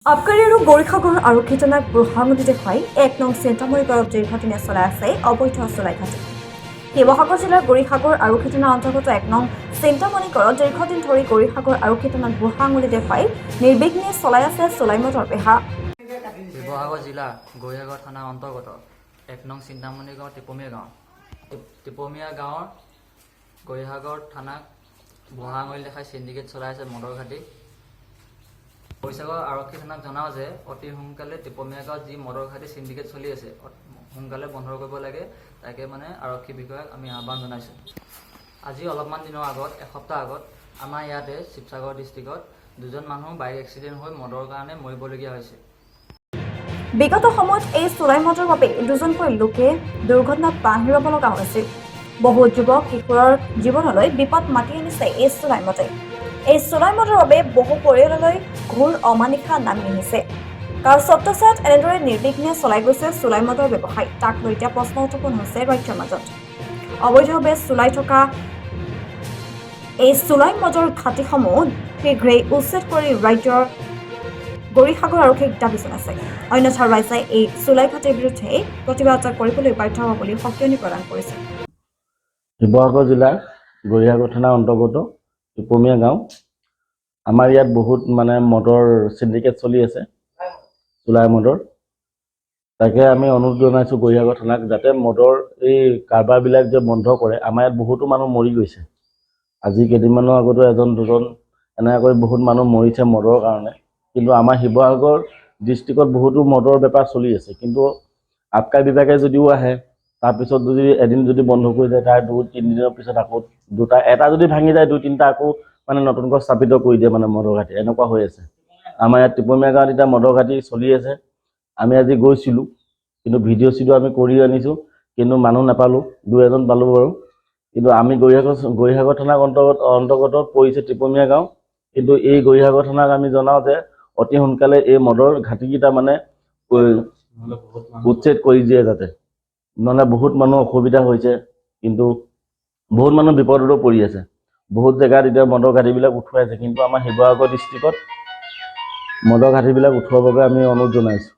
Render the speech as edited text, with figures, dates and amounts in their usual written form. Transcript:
আবকাৰী আৰু গৰিসাগৰ আৰক্ষী থানাক বুৰহাঙুলি দেখুৱাই ১ নং চিন্তামণি গাঁৱত দীৰ্ঘদিনীয়া চলাই আছে অবৈধ চোলাই ঘাটি। শিৱসাগৰ জিলাৰ গৰিসাগৰ আৰক্ষী থানাৰ অন্তৰ্গত ১ নং চিন্তামণি গাঁৱত দীৰ্ঘদিন ধৰি গৰিসাগৰ আৰক্ষী থানাক বুৰহাঙুলি দেখুৱাই নিৰ্বিঘ্নে চলাই আছে চোলাই মটৰ বেহা। শিৱসাগৰ জিলা গৰিসাগৰ থানাৰ অন্তৰ্গত ১ নং চিন্তামণি গাঁও টিপমীয়া গাঁৱৰ গৰিসাগৰ থানাক বুৰহাঙুলি দেখাই চিণ্ডিকেট চলাই আছে মটৰ ঘাটি। গৰিসাগৰ আৰক্ষী থানাক জনাওঁ যে অতি সোনকালে টিপমীয়া গাঁৱত যি মটৰ ঘাটি চিণ্ডিকেট চলি আছে সোনকালে বন্ধ কৰিব লাগে, তাকে আৰক্ষী বিষয়াক আমি আহ্বান জনাইছোঁ। আজি অলপমান দিনৰ আগত এসপ্তাহ আগত আমাৰ ইয়াতে শিৱসাগৰ ডিষ্ট্ৰিক্টত দুজন মানুহ বাইক এক্সিডেণ্ট হৈ মদৰ কাৰণে মৰিবলগীয়া হৈছে। বিগত সময়ত এই চোলাই মদৰ বাবে দুজনকৈ লোকে দুৰ্ঘটনাত প্ৰাণ হেৰুৱাব লগা হৈছিল। বহু যুৱক কিশোৰৰ জীৱনলৈ বিপদ মাতি আনিছে এই চোলাই মদে। এই চোলাই মদৰ বাবে বহু পৰিয়াললৈ ঘোৰ অমানিশা নামি আহিছে। কাৰণ ছত্ৰছায়াত এনেদৰে নিৰ্বিঘ্নে চলাই গৈছে চোলাই মদৰ ব্যৱসায়, তাক লৈ এতিয়া প্ৰশ্ন উত্থাপন হৈছে ৰাজ্যৰ মাজত। অবৈধভাৱে চলাই থকা এই চোলাই মদৰ ঘাটিসমূহ শীঘ্ৰেই উচ্ছেদ কৰি ৰাজ্যৰ গৰিসাগৰ আৰক্ষীক দাবী জনাইছে। অন্যথা ৰাইজে এই চোলাই ঘাটিৰ বিৰুদ্ধে প্ৰতিবাদ কৰিবলৈ বাধ্য হ'ব বুলি সকিয়নি প্ৰদান কৰিছে। শিৱসাগৰ জিলাৰ গৰিসাগৰ থানাৰ অন্তৰ্গত টিপমীয়া গাঁও। আমাৰ ইয়াত বহুত মদৰ চিণ্ডিকেট চলি আছে, চোলাই মদৰ। তাকে আমি অনুৰোধ জনাইছোঁ গৰিসাগৰ থানাক যাতে মদৰ এই কাৰবাৰবিলাক যে বন্ধ কৰে। আমাৰ ইয়াত বহুতো মানুহ মৰি গৈছে। আজি কেইদিনমানৰ আগতো এজন দুজন এনেকৈ বহুত মানুহ মৰিছে মদৰ কাৰণে। কিন্তু আমাৰ শিৱসাগৰ ডিষ্ট্ৰিক্টত বহুতো মদৰ বেপাৰ চলি আছে, কিন্তু আবকাৰী বিভাগে যদিও আহে তাৰপিছত যদি এদিন যদি বন্ধ কৰি যায়, তাৰ 2-3 দিনৰ পিছত আকৌ এটা যদি ভাঙি যায় 2-3টা আকৌ নতুনকৈ স্থাপিত কৰি দিয়ে মদৰ ঘাটি। এনেকুৱা হৈ আছে আমাৰ ইয়াত টিপমীয়া গাঁৱত এতিয়া মদৰ ঘাটি চলি আছে। আমি আজি গৈছিলোঁ, কিন্তু ভিডিঅ' চিডিঅ' আমি কৰি আনিছোঁ, কিন্তু মানুহ নাপালোঁ, 2-এজন পালোঁ বাৰু। কিন্তু আমি গৰিসাগৰ থানাৰ অন্তৰ্গত পৰিছে টিপমীয়া গাঁও। কিন্তু এই গৰিসাগৰ থানাক আমি জনাওঁ যে অতি সোনকালে এই মদৰ ঘাটিকেইটা উচ্ছেদ কৰি দিয়ে যাতে, নহ'লে বহুত মানুহ অসুবিধা হৈছে। কিন্তু বহুত মানুহ বিপদতো পৰি আছে। বহুত জেগাত এতিয়া মদৰ ঘাটিবিলাক উঠুৱাইছে, কিন্তু আমাৰ শিৱসাগৰ ডিষ্ট্ৰিক্টত মদৰ ঘাটিবিলাক উঠোৱাৰ বাবে আমি অনুৰোধ জনাইছোঁ।